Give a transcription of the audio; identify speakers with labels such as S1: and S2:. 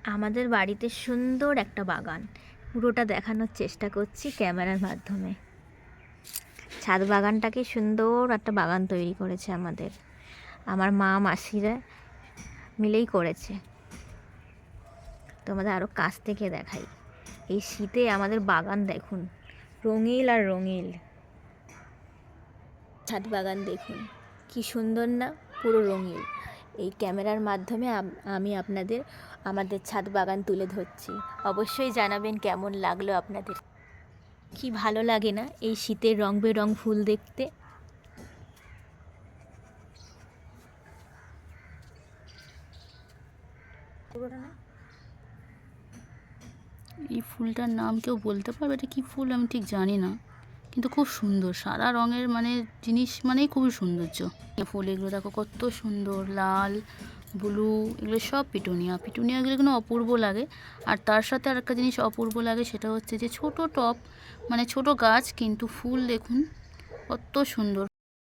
S1: আমাদের বাড়িতে সুন্দর একটা বাগান, পুরোটা দেখানোর চেষ্টা করছি ক্যামেরার মাধ্যমে। ছাদ বাগানটাকে সুন্দর একটা বাগান তৈরি করেছে আমার মা মাসিরা মিলেই করেছে। তোমাদের আরও কাছ থেকে দেখাই। এই শীতে আমাদের বাগান দেখুন, রঙিল আর রঙিল। ছাদ বাগান দেখুন কি সুন্দর না, পুরো রঙিল। এই ক্যামেরার মাধ্যমে আমি আপনাদের আমাদের ছাদ বাগান তুলে ধরছি। অবশ্যই জানাবেন কেমন লাগলো আপনাদের। কি ভালো লাগে না এই শীতের রং বেরং ফুল দেখতে।
S2: এই ফুলটার নাম কেউ বলতে পারবে এটা কী ফুল? আমি ঠিক জানি না, কিন্তু খুব সুন্দর। সারা রঙের মানে জিনিস মানেই খুবই সৌন্দর্য। ফুল এগুলো দেখো কত সুন্দর, লাল, ব্লু, এগুলো সব পিটুনিয়া। পিটুনিয়াগুলো কোনো অপূর্ব লাগে। আর তার সাথে আর একটা জিনিস অপূর্ব লাগে, সেটা হচ্ছে যে ছোট টব, মানে ছোট গাছ, কিন্তু ফুল দেখুন কত সুন্দর